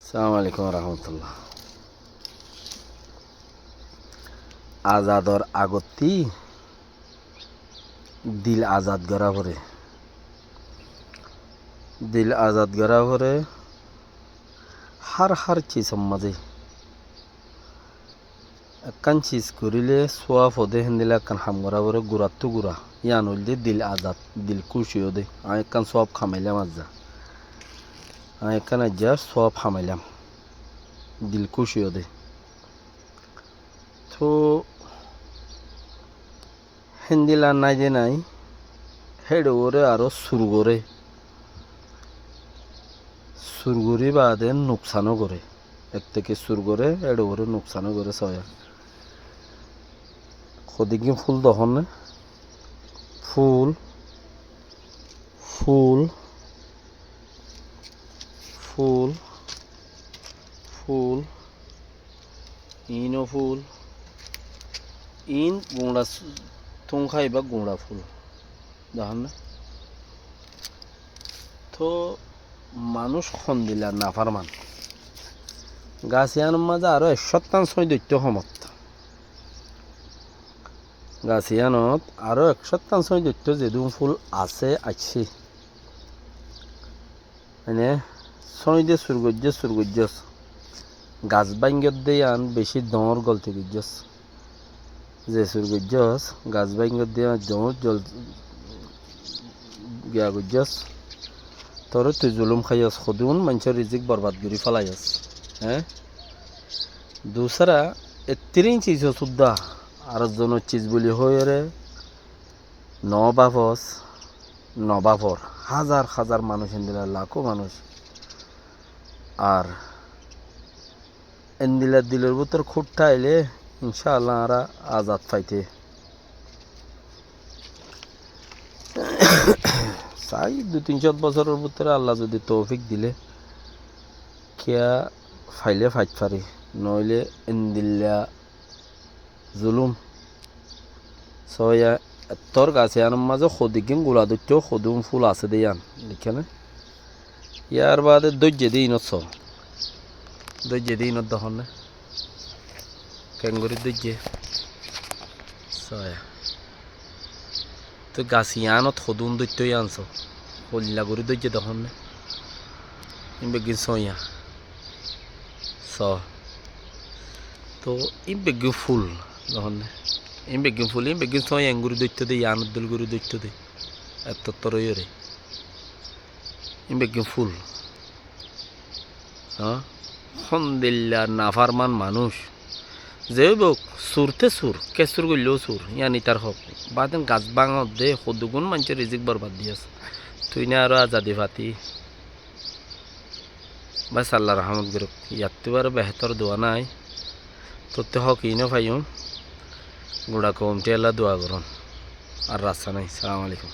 সালাম আলাইকুম রহমতুল্লাহ। আজাদর আগতি দিল আজাদ করা পরে হার চিজর মাঝে একখান চিজ করিলে সোয়া ফদে হেন্দিলে একখান হাম করা পরে গুড়ার তো গুড়া ইয়ান হইলে দিল আজাদ দিল খুশিও দে আমি একখান সব খামাইলাম আজ আমি একখান আজ সব খামাইলাম দিল খুশিও দে তো হেন্দিলা নাই যে নাই হেডে ওরে আরো সুরগরি বাদে নুকসানও করে এক থেকে সুর করে হেডে ওরে নুকসানও করে সয়া কদিকে ফুল দহন ফুল ফুল ফুল ফুল ইনো ফুল ইন গুঁড়া তুংখাই বা গুঁড়া ফুল দেখেন না তো মানুষ খন দিলা নাফারমান গাছিয়ানোর মাঝে আরো 100 দৈত্য সমত গাছিয়ানত আরো 100 দৈত্য যেদুম ফুল আছে মানে ছয় দিয়ে সুরগজ্য গাছ ভাঙ্গত দিয়ে আন বেশি দর গলতে গজ্জস যে সুরগজ্জস গাছ ভাঙ্গত দিয়ে দর জল গিয়া গজ্জস তোর তুই জুলুম খাইয়াস সদুন মানুষের রিজিক বরবাদ করে ফেলাইয়াস হ্যাঁ দুসরা 3 চিজ সুদ্ধা আর জনের চিজ বলি হয়ে রে নবাফর হাজার মানুষ এন্দিলা লাখো মানুষ আর এন্দিলা দিলের ভিতর খুঁটটা আইলে ইনশাআল্লাহ আরা আজাদ পাইতে চাই 2-3 বছরের ভিতরে আল্লাহ যদি তৌফিক দিলে কিয়া ফাইলে ফাইট পারি নইলে এন্দিল্লা জুলুম সয়া তোর গাছে আনার মাঝে সদিকিম গুলা দুটো সদুম ফুল আছে দেয়ান লিখানে ইয়ার বাদে দৈর্য দিই নত দহন না ক্যাঙ্গুরি দৈর্য সয়া তো গাছিয়ানত সদুম দৈত্যই আনছ হল্লা করে দৈর্য দহন না বেগি সয়া তো বেগি ফুল দহন না বেগিন ফুল বেগিন সয় এঙ্গুরি দৈত্য দে ইয়ানুদ্দুল গুরু দৈত্য দে এত তরইরে বেগিন ফুল হ্যাঁ হন্দিল্লা নাফারমান মানুষ যে বক সুরতে সুর কেসুর গইলেও সুর ইয়ানি তার হক বাদেন গাছ বাঙত দে সদুগুণ মানুষের রিজিক বরবাদ দিয়াস তুই না আরো আজাদি ফাতি বাস আল্লাহ রহমত গুরুক ইয়াতে আর বেহতর দোয়া নাই তোতে হক ইনো ফাইম গুড়া কমতে আল্লাহ দোয়া করুন আর রাস্তা নাই সালাম আলাইকুম।